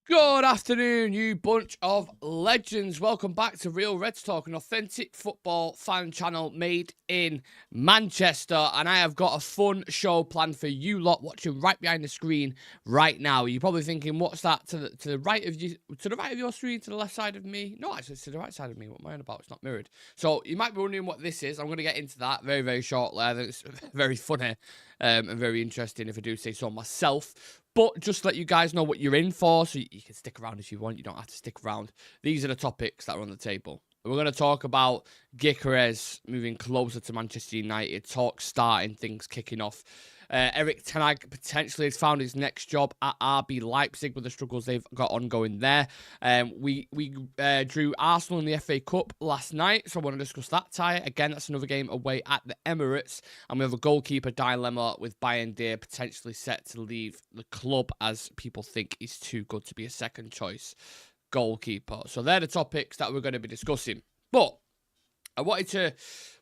Good afternoon, you bunch of legends. Welcome back to Real Reds Talk, an authentic football fan channel made in Manchester. And I have got a fun show planned for you lot watching right behind the screen right now. You're probably thinking, what's that to the right of you, to the right of your screen, to the left side of me? No, actually, it's to the right side of me. What am I on about? It's not mirrored. So you might be wondering what this is. I'm going to get into that very, very shortly. I think it's very funny and very interesting, if I do say so myself. But just to let you guys know what you're in for, so you can stick around if you want. You don't have to stick around. These are the topics that are on the table. We're going to talk about Gyokeres moving closer to Manchester United, talk starting, things kicking off. Erik potentially has found his next job at RB Leipzig with the struggles they've got ongoing there. We drew Arsenal in the FA Cup last night, so I want to discuss that tie. Again, that's another game away at the Emirates. And we have a goalkeeper dilemma with Bayındır potentially set to leave the club as people think he's too good to be a second choice goalkeeper. So they're the topics that we're going to be discussing. But what I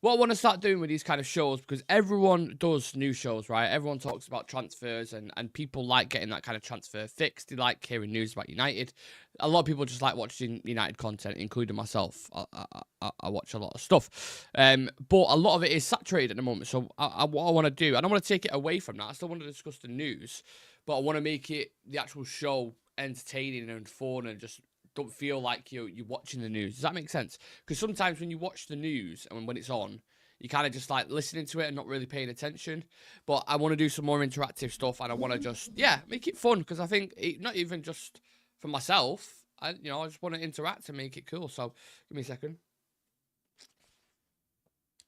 want to start doing with these kind of shows, because everyone does new shows, right? Everyone talks about transfers and people like getting that kind of transfer fix. They like hearing news about United. A lot of people just like watching United content, including myself. I watch a lot of stuff. But a lot of it is saturated at the moment. So what I want to do, I don't want to take it away from that. I still want to discuss the news, but I want to make it the actual show entertaining and fun and just don't feel like you're watching the news. Does that make sense? Because sometimes when you watch the news and when it's on, you kind of just like listening to it and not really paying attention. But I want to do some more interactive stuff, and I want to just, make it fun, because I think not even just for myself, I just want to interact and make it cool. So give me a second.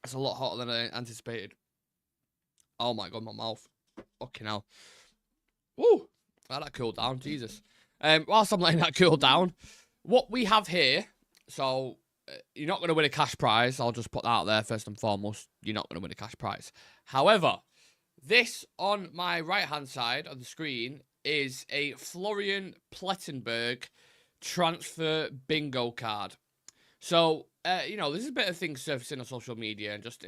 It's a lot hotter than I anticipated. Oh my God, my mouth. Fucking hell. Woo! Let that cool down, Jesus. Whilst I'm letting that cool down, what we have here, so you're not going to win a cash prize. I'll just put that out there first and foremost. You're not going to win a cash prize. However, this on my right-hand side of the screen is a Florian Plettenberg transfer bingo card. So, there's a bit of things surfacing on social media and just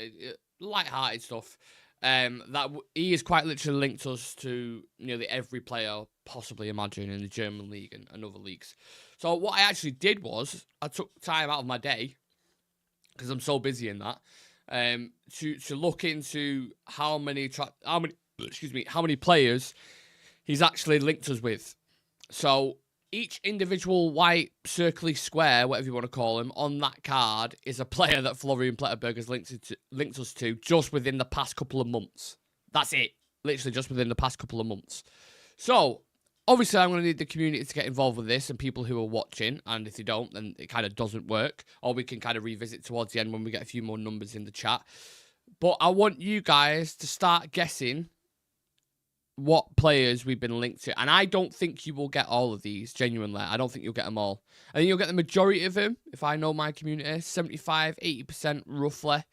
light-hearted stuff. That he is quite literally linked us to nearly every player possibly imagine in the German league and other leagues. So what I actually did was I took time out of my day, because I'm so busy in that, to look into how many players he's actually linked us with. So each individual white circly square, whatever you want to call him, on that card is a player that Florian Plettenberg has linked us to just within the past couple of months. That's it. Literally just within the past couple of months. So, obviously, I'm going to need the community to get involved with this and people who are watching. And if they don't, then it kind of doesn't work. Or we can kind of revisit towards the end when we get a few more numbers in the chat. But I want you guys to start guessing what players we've been linked to. And I don't think you will get all of these, genuinely. I don't think you'll get them all. I think you'll get the majority of them, if I know my community, 75, 80% roughly.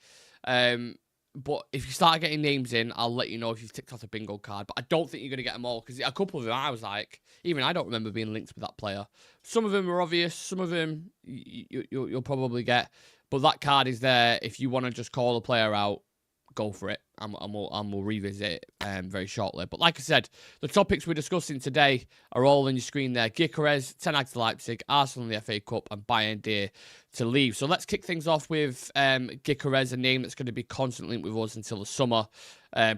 But if you start getting names in, I'll let you know if you've ticked off a bingo card. But I don't think you're going to get them all, because a couple of them, I was like, even I don't remember being linked with that player. Some of them are obvious. Some of them you'll probably get. But that card is there. If you want to just call a player out, go for it, and we'll revisit it very shortly. But like I said, the topics we're discussing today are all on your screen there. Gyokeres, to Leipzig, Arsenal in the FA Cup, and Bayındır to leave. So let's kick things off with Gyokeres, a name that's going to be constantly with us until the summer,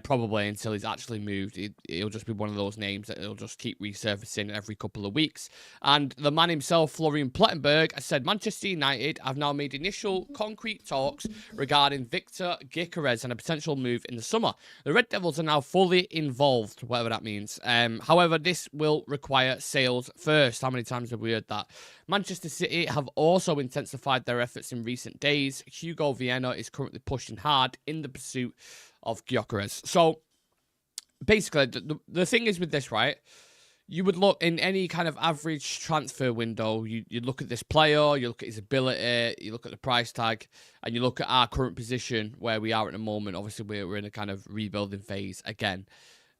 probably until he's actually moved. He'll just be one of those names that he'll just keep resurfacing every couple of weeks. And the man himself, Florian Plettenberg, has said Manchester United have now made initial concrete talks regarding Viktor Gyokeres and a potential move in the summer. The Red Devils are now fully involved, whatever that means. However, this will require sales first. How many times have we heard that? Manchester City have also intensified their efforts in recent days. Hugo Vienna is currently pushing hard in the pursuit of Gyokeres. So, basically, the thing is with this, right? You would look in any kind of average transfer window, you look at this player, you look at his ability, you look at the price tag, and you look at our current position where we are at the moment. Obviously, we're in a kind of rebuilding phase again.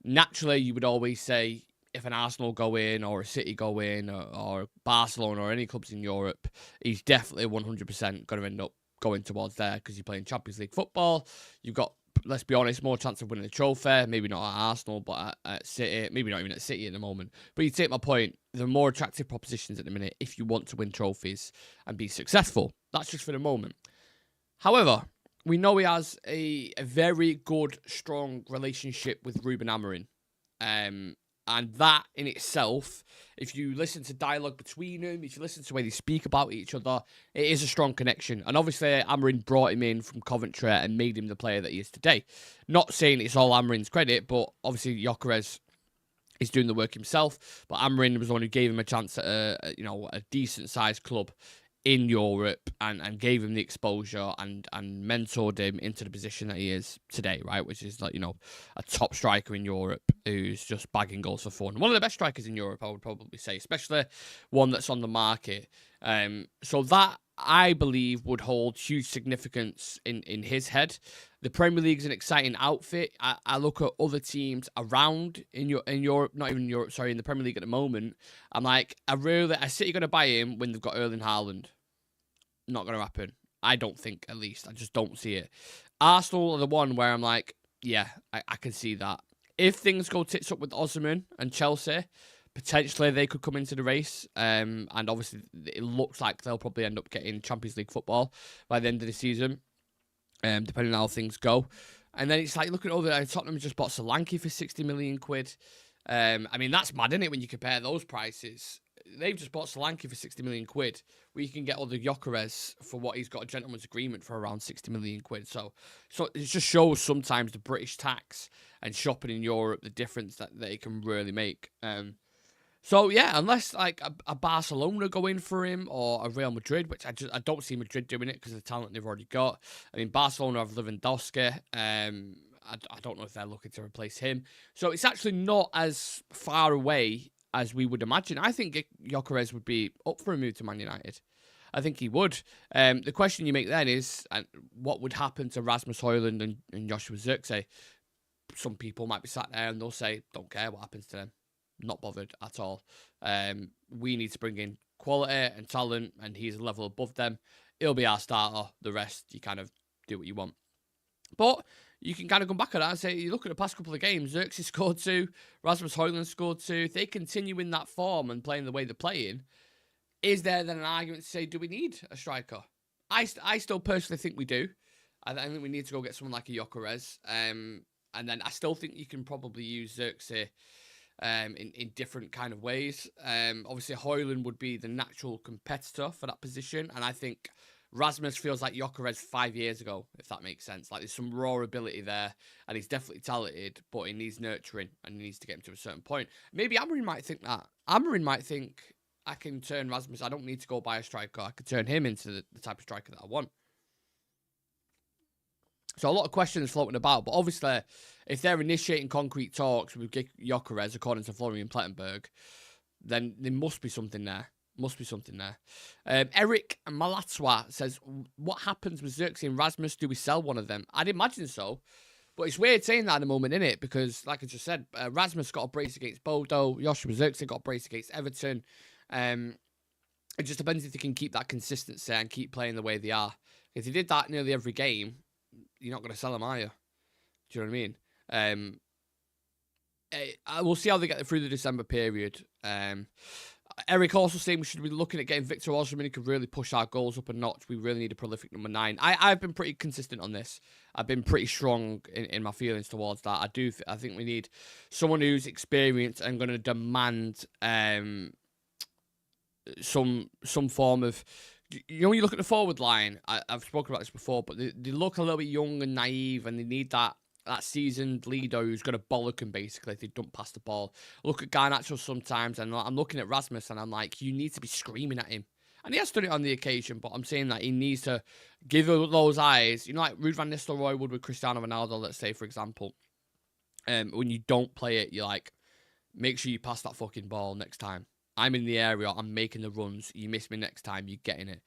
Naturally, you would always say, if an Arsenal go in, or a City go in, or Barcelona, or any clubs in Europe, he's definitely 100% going to end up going towards there, because you're playing Champions League football. You've got let's be honest, more chance of winning the trophy. Maybe not at Arsenal, but at City. Maybe not even at City at the moment. But you take my point. There are more attractive propositions at the minute if you want to win trophies and be successful. That's just for the moment. However, we know he has a very good, strong relationship with Ruben Amorim. And that in itself, if you listen to dialogue between them, if you listen to the way they speak about each other, it is a strong connection. And obviously, Amorim brought him in from Coventry and made him the player that he is today. Not saying it's all Amorim's credit, but obviously Gyokeres is doing the work himself. But Amorim was the one who gave him a chance at a decent-sized club in Europe and gave him the exposure and mentored him into the position that he is today, right? Which is like, a top striker in Europe who's just bagging goals for fun. One of the best strikers in Europe, I would probably say, especially one that's on the market. So that, I believe, would hold huge significance in his head. The Premier League is an exciting outfit. I look at other teams around in Europe, not even Europe, sorry, in the Premier League at the moment. I'm like, I City going to buy him when they've got Erling Haaland. Not going to happen. I don't think, at least. I just don't see it. Arsenal are the one where I'm like, yeah, I can see that. If things go tits up with Osimhen and Chelsea, potentially they could come into the race. And obviously, it looks like they'll probably end up getting Champions League football by the end of the season, depending on how things go. And then it's like, look at Tottenham just bought Solanke for 60 million quid. I mean, that's mad, isn't it, when you compare those prices? They've just bought Solanke for 60 million quid, where you can get all the Gyokeres for what he's got a gentleman's agreement for around 60 million quid. So it just shows sometimes the British tax and shopping in Europe, the difference that they can really make. So yeah, unless like a Barcelona go in for him or a Real Madrid, which I don't see Madrid doing it because of the talent they've already got. I mean, Barcelona have Lewandowski. I don't know if they're looking to replace him. So it's actually not as far away as we would imagine. I think Gyokeres would be up for a move to Man United. I think he would. The question you make then is, what would happen to Rasmus Højlund and Joshua Zirkzee? Some people might be sat there and they'll say, don't care what happens to them. Not bothered at all. We need to bring in quality and talent, and he's a level above them. He'll be our starter. The rest, you kind of do what you want. But you can kind of come back at that and say, you look at the past couple of games, Zirkzee scored 2, Rasmus Højlund scored 2. If they continue in that form and playing the way they're playing, is there then an argument to say, do we need a striker? I still personally think we do. I think we need to go get someone like a Gyokeres. And then I still think you can probably use Zirkzee in different kind of ways. Obviously, Højlund would be the natural competitor for that position. And I think Rasmus feels like Gyokeres 5 years ago, if that makes sense. Like, there's some raw ability there, and he's definitely talented, but he needs nurturing, and he needs to get him to a certain point. Maybe Amorim might think that. Amorim might think, I can turn Rasmus, I don't need to go buy a striker. I could turn him into the type of striker that I want. So a lot of questions floating about, but obviously, if they're initiating concrete talks with Gyokeres, according to Florian Plettenberg, then there must be something there. Erik Malatswa says, what happens with Zirkzee and Rasmus? Do we sell one of them? I'd imagine so. But it's weird saying that at the moment, isn't it? Because, like I just said, Rasmus got a brace against Bodo. Joshua Zirkzee got a brace against Everton. It just depends if they can keep that consistency and keep playing the way they are. If they did that nearly every game, you're not going to sell them, are you? Do you know what I mean? We'll see how they get through the December period. Erik also saying we should be looking at getting Viktor Osimhen, who could really push our goals up a notch. We really need a prolific number 9. I've been pretty consistent on this. I've been pretty strong in my feelings towards that. I think we need someone who's experienced and going to demand some form of... You know, when you look at the forward line, I've spoken about this before, but they look a little bit young and naive, and they need that seasoned leader who's going to bollock them, basically, if they don't pass the ball. Look at Garnacho sometimes, and I'm looking at Rasmus, and I'm like, you need to be screaming at him. And he has done it on the occasion, but I'm saying that he needs to give those eyes, you know, like Ruud van Nistelrooy would with Cristiano Ronaldo, let's say, for example. When you don't play it, you're like, make sure you pass that fucking ball next time. I'm in the area, I'm making the runs, you miss me next time, you're getting it.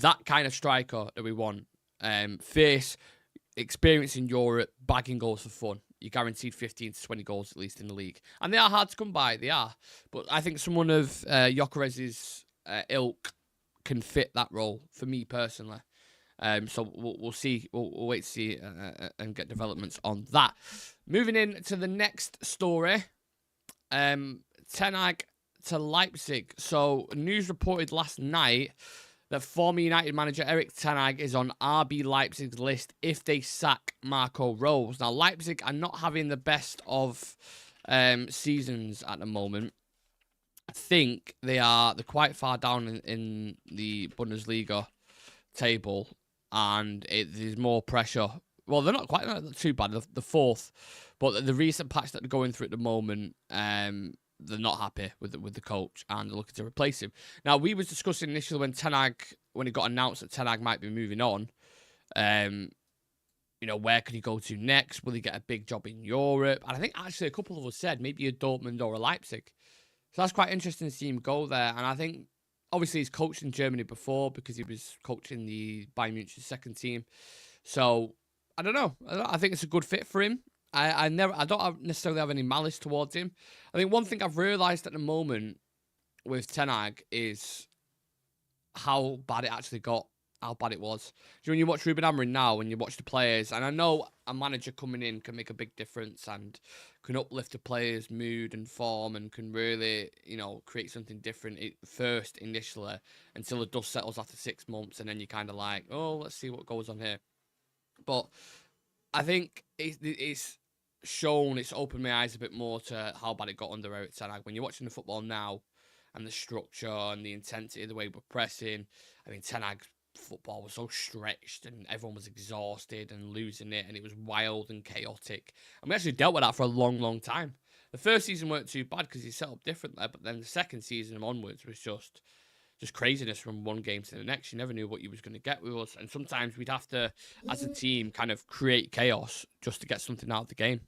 That kind of striker that we want. Fierce, experience in Europe, bagging goals for fun. You're guaranteed 15 to 20 goals at least in the league. And they are hard to come by, they are. But I think someone of Gyokeres' ilk can fit that role, for me personally. So we'll see. We'll wait to see and get developments on that. Moving in to the next story. Ten Hag to Leipzig. So news reported last night that former United manager Erik Ten Hag is on RB Leipzig's list if they sack Marco Rose. Now, Leipzig are not having the best of seasons at the moment. I think they're quite far down in the Bundesliga table, and there's more pressure. Well, they're not too bad. The fourth, but the recent patch that they're going through at the moment, they're not happy with the coach, and they're looking to replace him. Now, we was discussing initially when it got announced that Ten Hag might be moving on, where could he go to next? Will he get a big job in Europe? And I think actually a couple of us said maybe a Dortmund or a Leipzig. So that's quite interesting to see him go there. And I think obviously he's coached in Germany before because he was coaching the Bayern Munich second team. So I don't know. I think it's a good fit for him. I don't necessarily have any malice towards him. I think one thing I've realised at the moment with Ten Hag is how bad it actually got, how bad it was. When you watch Ruben Amorim now and you watch the players, and I know a manager coming in can make a big difference and can uplift the players' mood and form and can really, create something different first initially until the dust settles after 6 months, and then you're kind of like, oh, let's see what goes on here. But I think it's opened my eyes a bit more to how bad it got under Erik Ten Hag. When you're watching the football now and the structure and the intensity of the way we're pressing, I mean, Ten Hag's football was so stretched and everyone was exhausted and losing it, and it was wild and chaotic. And we actually dealt with that for a long, long time. The first season weren't too bad because he set up differently, but then the second season onwards was just craziness from one game to the next. You never knew what you was going to get with us, and sometimes we'd have to, as a team, kind of create chaos just to get something out of the game,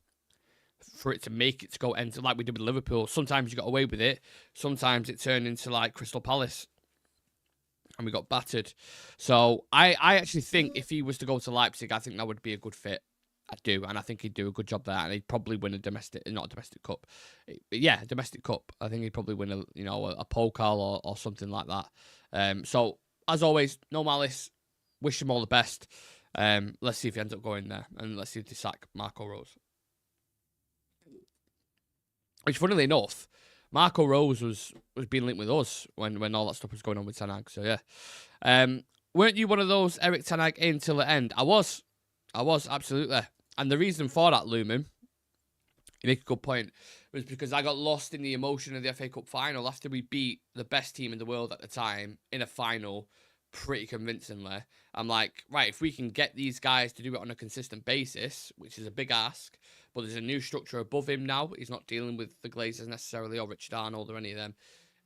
for it to make it to go end, like we did with Liverpool. Sometimes you got away with it, sometimes it turned into like Crystal Palace and we got battered. So I actually think if he was to go to Leipzig, I think that would be a good fit. I do, and I think he'd do a good job there, and he'd probably win a domestic cup. Yeah, a domestic cup. I think he'd probably win a pokal or something like that. So as always, no malice. Wish him all the best. Let's see if he ends up going there, and let's see if they sack Marco Rose. Which, funnily enough, Marco Rose was being linked with us when all that stuff was going on with Ten Hag. So yeah, weren't you one of those Erik Ten Hag in till the end? I was absolutely. And the reason for that, Lumen, you make a good point, was because I got lost in the emotion of the FA Cup final after we beat the best team in the world at the time in a final pretty convincingly. I'm like, right, if we can get these guys to do it on a consistent basis, which is a big ask, but there's a new structure above him now. He's not dealing with the Glazers necessarily or Richard Arnold or any of them.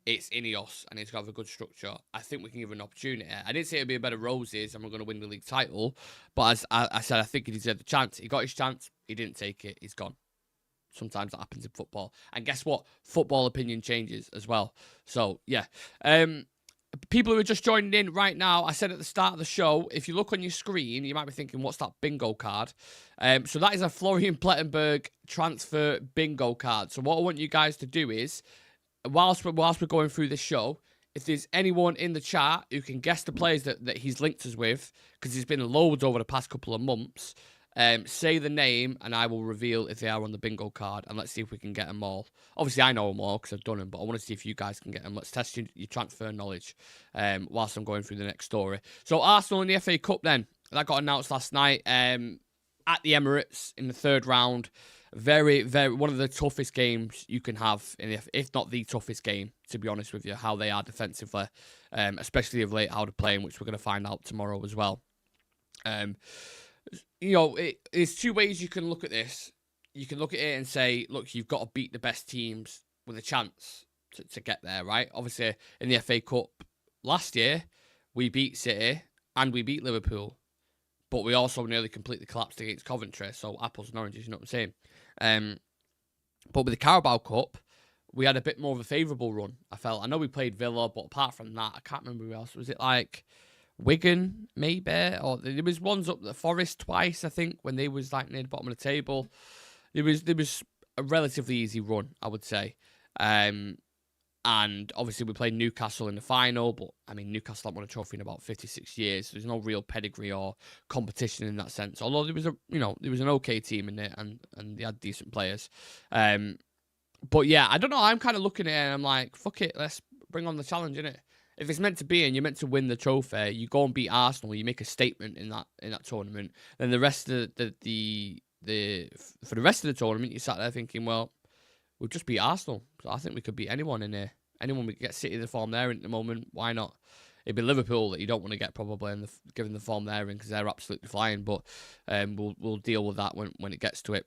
It's Ineos, and he's got to have a good structure. I think we can give him an opportunity. I didn't say it'd be a better Roses and we're going to win the league title, but as I said, I think he deserved the chance. He got his chance. He didn't take it. He's gone. Sometimes that happens in football. And guess what? Football opinion changes as well. So, yeah. People who are just joining in right now, I said at the start of the show, if you look on your screen, you might be thinking, what's that bingo card? So that is a Florian Plettenberg transfer bingo card. So what I want you guys to do is, whilst we're going through this show, if there's anyone in the chat who can guess the players that he's linked us with, because there's been loads over the past couple of months, say the name and I will reveal if they are on the bingo card, and let's see if we can get them all. Obviously, I know them all because I've done them, but I want to see if you guys can get them. Let's test your transfer knowledge whilst I'm going through the next story. So Arsenal in the FA Cup then, that got announced last night at the Emirates in the third round. Very, very, one of the toughest games you can have, if not the toughest game, to be honest with you, how they are defensively, especially of late, how they're playing, which we're going to find out tomorrow as well. There's two ways you can look at this. You can look at it and say, look, you've got to beat the best teams with a chance to get there, right? Obviously, in the FA Cup last year, we beat City and we beat Liverpool, but we also nearly completely collapsed against Coventry, so apples and oranges, you know what I'm saying? But with the Carabao Cup, we had a bit more of a favourable run, I felt. I know we played Villa, but apart from that, I can't remember who else. Was it like Wigan, maybe? Or there was ones up the Forest twice, I think, when they was like near the bottom of the table. There was a relatively easy run, I would say. And And obviously we played Newcastle in the final, but I mean Newcastle haven't won a trophy in about 56 years. So there's no real pedigree or competition in that sense. Although there was an okay team in it, and they had decent players. But yeah, I don't know. I'm kind of looking at it and I'm like, fuck it, let's bring on the challenge, innit? If it's meant to be and you're meant to win the trophy, you go and beat Arsenal, you make a statement in that tournament. Then the rest of for the rest of the tournament, you sat there thinking, well, we'll just beat Arsenal. So I think we could beat anyone in here. Anyone we could get City the form they're in at the moment. Why not? It'd be Liverpool that you don't want to get probably, given the form they're in, because they're absolutely flying. But we'll deal with that when it gets to it.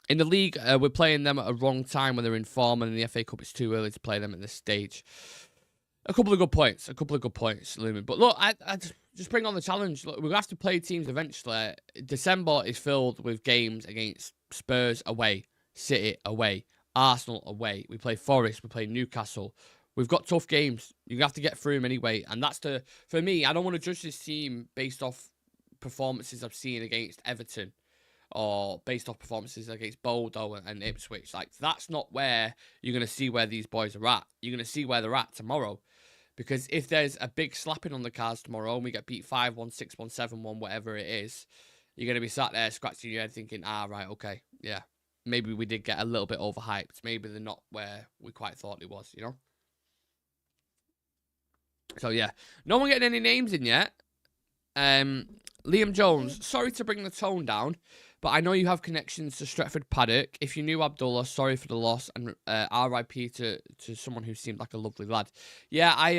In the league, we're playing them at a wrong time when they're in form, and in the FA Cup, it's too early to play them at this stage. A couple of good points, Lumen. But look, I just bring on the challenge. Look, we're going to have to play teams eventually. December is filled with games against Spurs away, City away, Arsenal away. We play Forest, we play Newcastle. We've got tough games. You have to get through them anyway. And for me, I don't want to judge this team based off performances I've seen against Everton or based off performances against Bodo and Ipswich. Like, that's not where you're going to see where these boys are at. You're going to see where they're at tomorrow. Because if there's a big slapping on the cards tomorrow and we get beat 5-1, 6-1, 7-1, whatever it is, you're going to be sat there scratching your head thinking, right, okay, yeah. Maybe we did get a little bit overhyped. Maybe they're not where we quite thought it was, you know? So, yeah. No one getting any names in yet. Liam Jones, sorry to bring the tone down, but I know you have connections to Stretford Paddock. If you knew Abdullah, sorry for the loss, and RIP to someone who seemed like a lovely lad. Yeah, I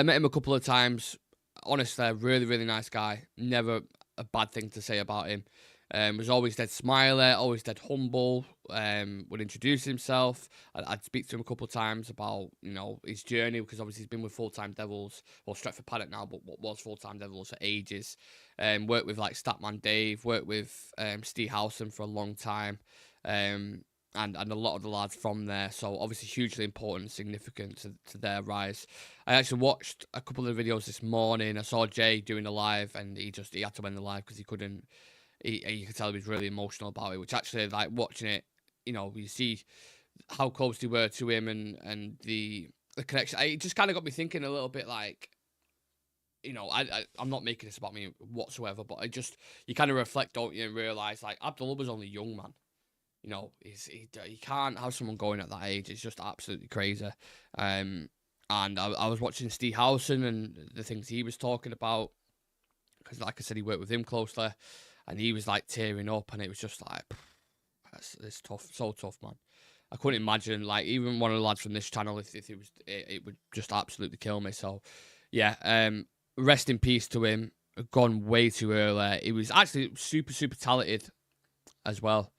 met him a couple of times. Honestly, really, really nice guy. Never a bad thing to say about him. Was always dead smiler, always dead humble, would introduce himself. I'd speak to him a couple of times about, his journey, because obviously he's been with Full-Time Devils, well, Stretford Paddock now, but what was Full-Time Devils for ages. Worked with, like, Statman Dave, worked with Steve Howson for a long time, and a lot of the lads from there, so obviously hugely important and significant to their rise. I actually watched a couple of videos this morning. I saw Jay doing a live, and he had to end the live because he couldn't. You could tell he was really emotional about it, which actually, like, watching it, you see how close they were to him and the connection. It just kind of got me thinking a little bit, like, I'm not making this about me whatsoever, but you kind of reflect, don't you, and realise, like, Abdullah was only young, man. He can't have someone going at that age. It's just absolutely crazy. And I was watching Steve Howson and the things he was talking about, because, like I said, he worked with him closely. And he was, like, tearing up, and it was just like, it's tough, so tough, man. I couldn't imagine, like, even one of the lads from this channel, if it would just absolutely kill me. So, yeah, rest in peace to him. Gone way too early. He was actually super, super talented as well.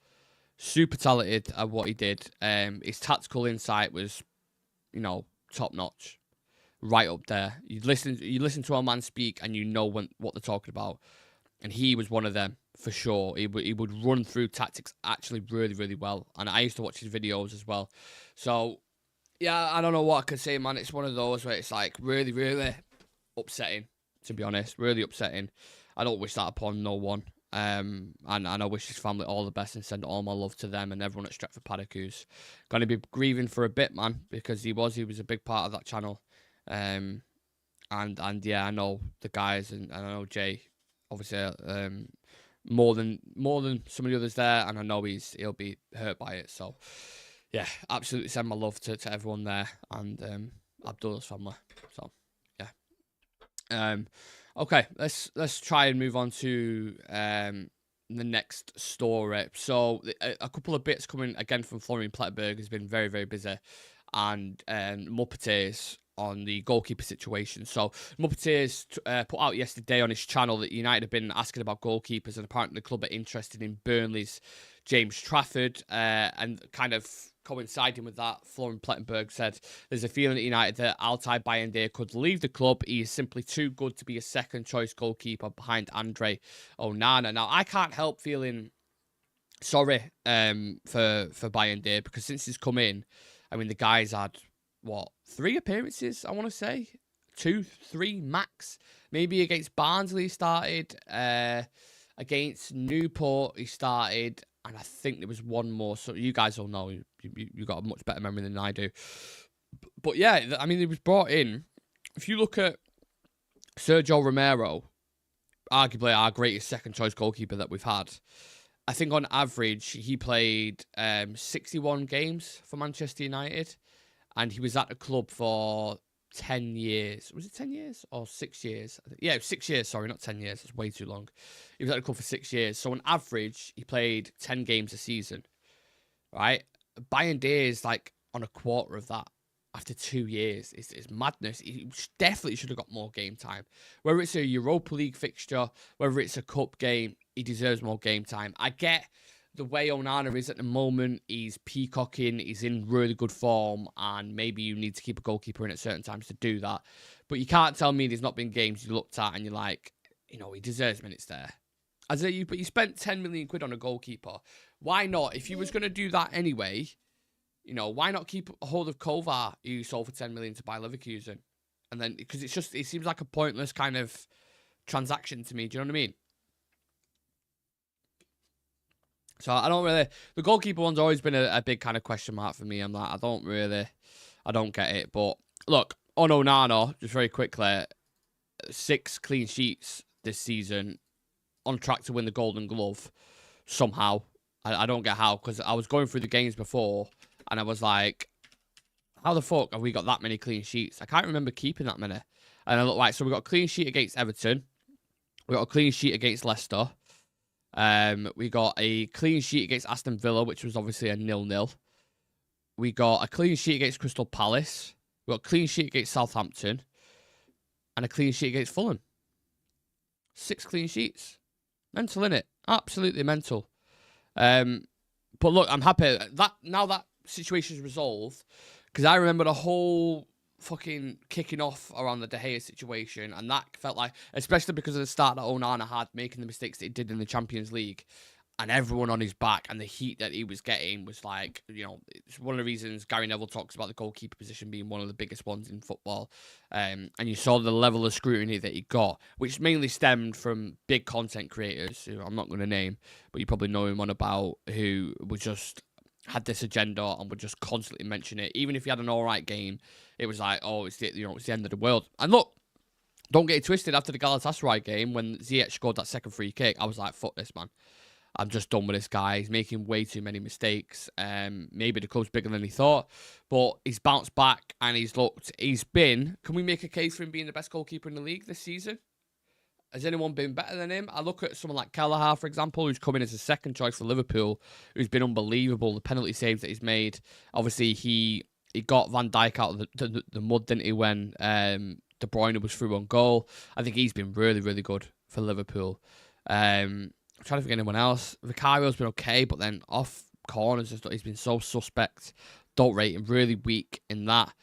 Super talented at what he did. His tactical insight was, top notch, right up there. You listen to a man speak, and you know what they're talking about. And he was one of them, for sure. He would run through tactics actually really, really well. And I used to watch his videos as well. So, yeah, I don't know what I could say, man. It's one of those where it's, like, really, really upsetting, to be honest. Really upsetting. I don't wish that upon no one. And I wish his family all the best and send all my love to them and everyone at Stretford Paddock who's going to be grieving for a bit, man. Because he was a big part of that channel. And yeah, I know the guys and I know Jay. Obviously, more than some of the others there, and I know he'll be hurt by it. So, yeah, absolutely send my love to everyone there and Abdullah's family. So, yeah. Okay, let's try and move on to the next story. So, a couple of bits coming again from Florian Plettenberg has been very, very busy, and Muppeteers on the goalkeeper situation. So Muppeteers put out yesterday on his channel that United have been asking about goalkeepers, and apparently the club are interested in Burnley's James Trafford, and kind of coinciding with that, Florian Plettenberg said there's a feeling at United that Altay Bayındır could leave the club. He is simply too good to be a second choice goalkeeper behind André Onana. Now, I can't help feeling sorry for Bayındır, because since he's come in, I mean, the guy's had 3 appearances, I want to say. 2, 3 max. Maybe against Barnsley he started. Against Newport he started. and I think there was one more. So you guys all know you got a much better memory than I do. But yeah, I mean, he was brought in. If you look at Sergio Romero, arguably our greatest second choice goalkeeper that we've had, I think on average he played 61 games for Manchester United, and he was at the club for 10 years. Was it 10 years or 6 years? Yeah, 6 years. Sorry, not 10 years. That's way too long. He was at the club for 6 years. So on average, he played 10 games a season, right? Bayındır is like on a quarter of that after 2 years. It's madness. He definitely should have got more game time. Whether it's a Europa League fixture, whether it's a cup game, he deserves more game time. I get the way Onana is at the moment. He's peacocking, he's in really good form, and maybe you need to keep a goalkeeper in at certain times to do that. But you can't tell me there's not been games you looked at and you're like, you know, he deserves minutes there. But you spent 10 million quid on a goalkeeper. Why not? If you was going to do that anyway, you know, why not keep a hold of Kovar, who you sold for 10 million to buy Leverkusen? And then, because it seems like a pointless kind of transaction to me. Do you know what I mean? So I don't really, the goalkeeper one's always been a big kind of question mark for me. I'm like, I don't get it. But look, on Onana, just very quickly, 6 clean sheets this season, on track to win the Golden Glove somehow. I don't get how, because I was going through the games before and I was like, how the fuck have we got that many clean sheets? I can't remember keeping that many. And I look like, so we got a clean sheet against Everton. We got a clean sheet against Leicester. We got a clean sheet against Aston Villa, which was obviously a 0-0. We got a clean sheet against Crystal Palace. We got a clean sheet against Southampton. And a clean sheet against Fulham. 6 clean sheets. Mental, innit? Absolutely mental. But look, I'm happy that now that situation's resolved, because I remember the whole fucking kicking off around the De Gea situation, and that felt like, especially because of the start that Onana had, making the mistakes that he did in the Champions League, and everyone on his back, and the heat that he was getting was like, you know, it's one of the reasons Gary Neville talks about the goalkeeper position being one of the biggest ones in football. And you saw the level of scrutiny that he got, which mainly stemmed from big content creators, who I'm not going to name, but you probably know him on about, who was just had this agenda and would just constantly mention it. Even if he had an all right game, it was like, oh, it's the end of the world. And look, don't get it twisted. After the Galatasaray game, when Ziyech scored that second free kick, I was like, fuck this, man. I'm just done with this guy. He's making way too many mistakes. Maybe the club's bigger than he thought, but he's bounced back and he's been, can we make a case for him being the best goalkeeper in the league this season? Has anyone been better than him? I look at someone like Kelleher, for example, who's come in as a second choice for Liverpool, who's been unbelievable. The penalty saves that he's made. Obviously, he got Van Dijk out of the mud, didn't he, when De Bruyne was through on goal. I think he's been really, really good for Liverpool. I'm trying to think of anyone else. Vicario's been okay, but then off corners, he's been so suspect. Don't rate him. Really weak in that.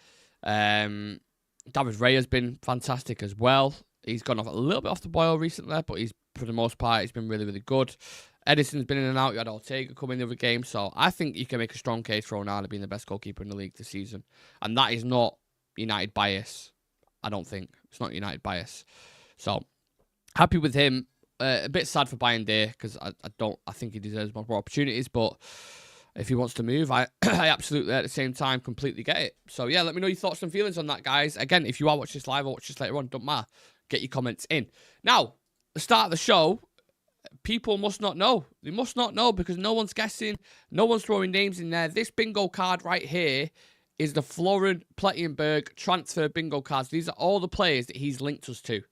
David Raya's been fantastic as well. He's gone off a little bit off the boil recently, but he's, for the most part, he's been really, really good. Edison's been in and out. You had Ortega come in the other game. So I think you can make a strong case for Onana being the best goalkeeper in the league this season. And that is not United bias. I don't think. It's not United bias. So happy with him. A bit sad for Bayındır, because I think he deserves more opportunities, but if he wants to move, I absolutely at the same time completely get it. So yeah, let me know your thoughts and feelings on that, guys. Again, if you are watching this live or watch this later on, don't matter. Get your comments in. Now, the start of the show, people must not know. They must not know, because no one's guessing, no one's throwing names in there. This bingo card right here is the Florian Plettenberg transfer bingo cards. These are all the players that he's linked us to,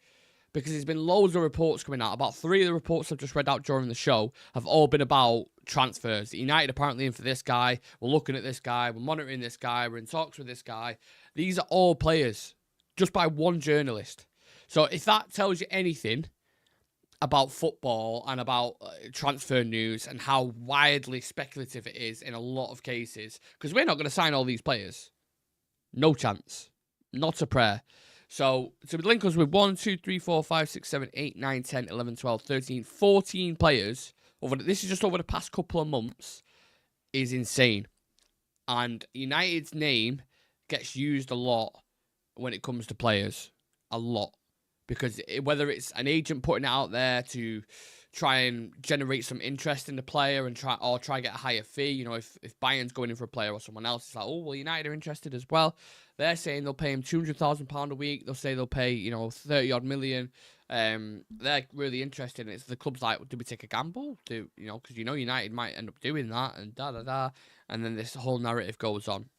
because there's been loads of reports coming out. About 3 of the reports I've just read out during the show have all been about transfers. United apparently in for this guy. We're looking at this guy. We're monitoring this guy. We're in talks with this guy. These are all players just by one journalist. So if that tells you anything about football and about transfer news and how widely speculative it is in a lot of cases, because we're not going to sign all these players. No chance. Not a prayer. So to link us with 1, 2, 3, 4, 5, 6, 7, 8, 9, 10, 11, 12, 13, 14 players, this is just over the past couple of months, is insane. And United's name gets used a lot when it comes to players. A lot. Because whether it's an agent putting it out there to try and generate some interest in the player and try get a higher fee. You know, if Bayern's going in for a player or someone else, it's like, oh, well, United are interested as well. They're saying they'll pay him £200,000 a week. They'll say they'll pay, 30-odd million. They're really interested in it. So the club's like, do we take a gamble? Because United might end up doing that and da-da-da. And then this whole narrative goes on.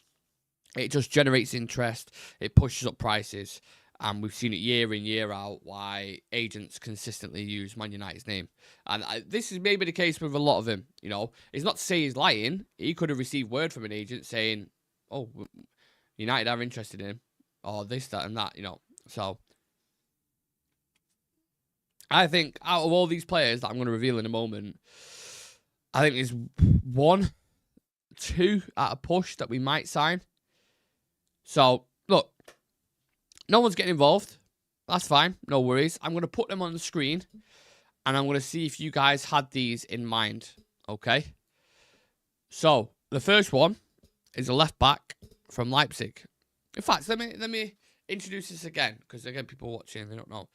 It just generates interest. It pushes up prices. And we've seen it year in, year out, why agents consistently use Man United's name. And this is maybe the case with a lot of them. It's not to say he's lying. He could have received word from an agent saying, oh, United are interested in him. Or this, that, and that, So, I think out of all these players that I'm going to reveal in a moment, I think there's 1, 2 at a push that we might sign. So, look. No one's getting involved. That's fine. No worries. I'm going to put them on the screen. And I'm going to see if you guys had these in mind. Okay? So, the first one is a left back from Leipzig. In fact, let me introduce this again. Because, again, people watching, they don't know.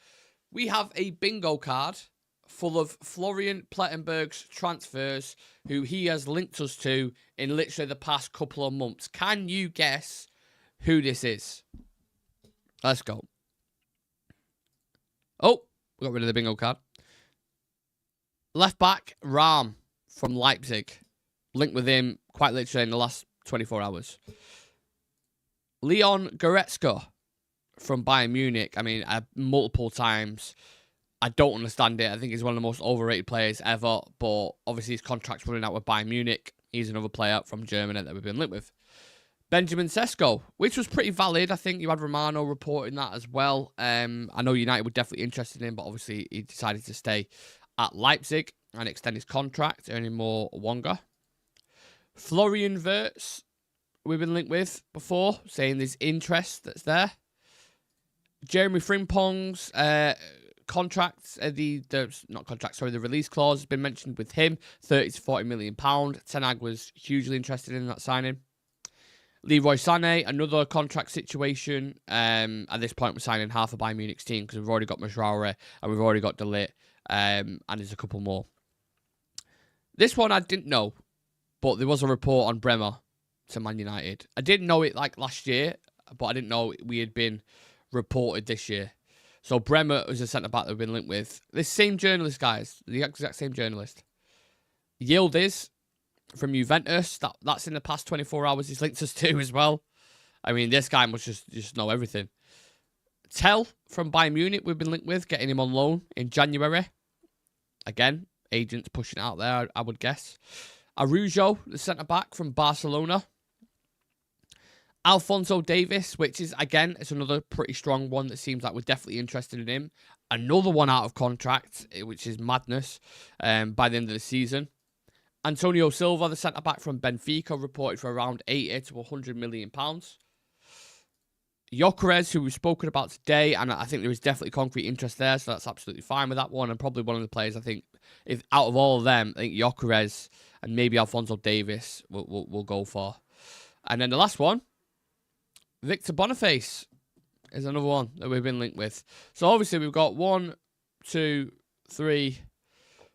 We have a bingo card full of Florian Plettenberg's transfers, who he has linked us to in literally the past couple of months. Can you guess who this is? Let's go. Oh, we got rid of the bingo card. Left back, Rahm from Leipzig. Linked with him quite literally in the last 24 hours. Leon Goretzka from Bayern Munich. I mean, multiple times. I don't understand it. I think he's one of the most overrated players ever. But obviously his contract's running out with Bayern Munich. He's another player from Germany that we've been linked with. Benjamin Sesko, which was pretty valid. I think you had Romano reporting that as well. I know United were definitely interested in him, but obviously he decided to stay at Leipzig and extend his contract, earning more longer. Florian Wirtz, we've been linked with before, saying there's interest that's there. Jeremy Frimpong's contract, the release clause has been mentioned with him, £30 to £40 million. Ten Hag was hugely interested in that signing. Leroy Sané, another contract situation. At this point, we're signing half of Bayern Munich's team because we've already got Masraoui and we've already got De Ligt, and there's a couple more. This one I didn't know, but there was a report on Bremer to Man United. I didn't know it like last year, but I didn't know we had been reported this year. So Bremer was a centre-back that we've been linked with. This same journalist, guys, the exact same journalist. Yildiz from Juventus, that's in the past 24 hours. He's linked us to as well. I mean, this guy must just know everything. Tell from Bayern Munich, we've been linked with, getting him on loan in January. Again, agents pushing it out there, I would guess. Arujo, the centre-back from Barcelona. Alphonso Davies, which is, again, it's another pretty strong one that seems like we're definitely interested in him. Another one out of contract, which is madness, by the end of the season. Antonio Silva, the centre-back from Benfica, reported for around £80 to £100 million. Gyokeres, who we've spoken about today, and I think there is definitely concrete interest there, so that's absolutely fine with that one, and probably one of the players, I think, if out of all of them, I think Gyokeres and maybe Alphonso Davies will go for. And then the last one, Victor Boniface is another one that we've been linked with. So obviously we've got 1, 2, 3,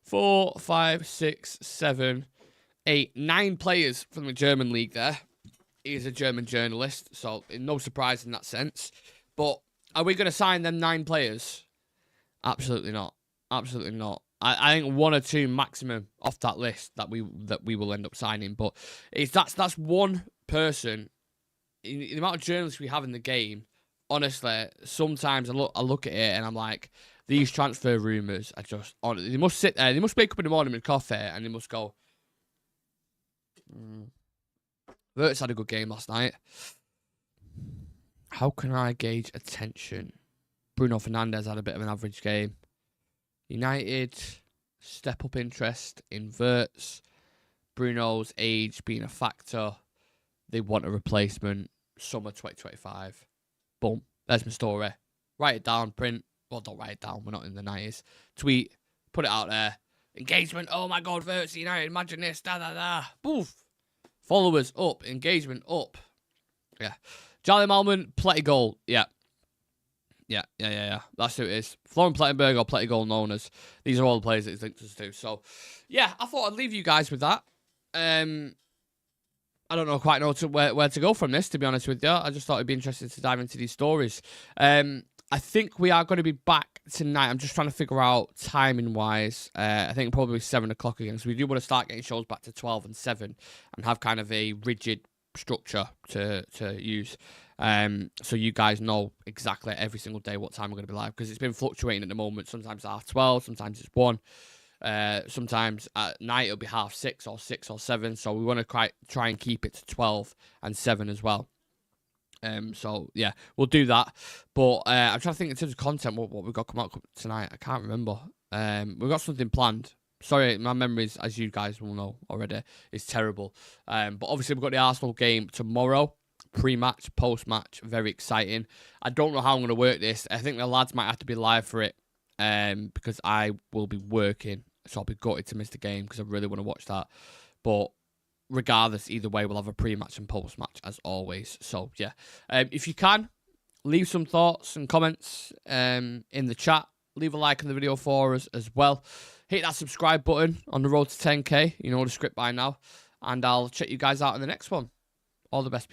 4, 5, 6, 7, 8, 9 players from the German league there. He's a German journalist, so no surprise in that sense. But are we going to sign them 9 players? Absolutely not. Absolutely not. I think 1 or 2 maximum off that list that we will end up signing. But that's one person. In the amount of journalists we have in the game, honestly, sometimes I look at it and I'm like, these transfer rumours are just on. They must sit there. They must wake up in the morning with coffee and they must go. Wirtz had a good game last night. How can I gauge attention? Bruno Fernandes had a bit of an average game. United step up interest in Wirtz. Bruno's age being a factor. They want a replacement. Summer 2025. Boom. There's my story. Write it down. Print. Well, don't write it down. We're not in the 90s. Tweet. Put it out there. Engagement. Oh my God. Wirtz United. Imagine this. Da da da. Boof. Followers up. Engagement up. Yeah. Charlie Malman. Plenty goal. Yeah. Yeah. That's who it is. Florian Plettenberg or Pleti Goal Owners. These are all the players that he's linked us to. So, yeah, I thought I'd leave you guys with that. I don't quite know where to go from this, to be honest with you. I just thought it'd be interesting to dive into these stories. I think we are going to be back tonight. I'm just trying to figure out timing-wise. I think probably 7 o'clock again. So we do want to start getting shows back to 12 and 7 and have kind of a rigid structure to use. So you guys know exactly every single day what time we're going to be live, because it's been fluctuating at the moment. Sometimes it's 12, sometimes it's 1. Sometimes at night it'll be 6:30 or 6 or 7. So we want to try and keep it to 12 and 7 as well. So yeah, we'll do that. But I'm trying to think in terms of content what we've got come out tonight. I can't remember. We've got something planned. Sorry, my memories, as you guys will know already, is terrible. But obviously we've got the Arsenal game tomorrow. Pre-match, post-match, very exciting. I don't know how I'm going to work this. I think the lads might have to be live for it, because I will be working. So I'll be gutted to miss the game because I really want to watch that. But regardless, either way, we'll have a pre-match and post-match as always. So, yeah. If you can, leave some thoughts and comments in the chat. Leave a like on the video for us as well. Hit that subscribe button on the road to 10k. You know the script by now. And I'll check you guys out in the next one. All the best, people.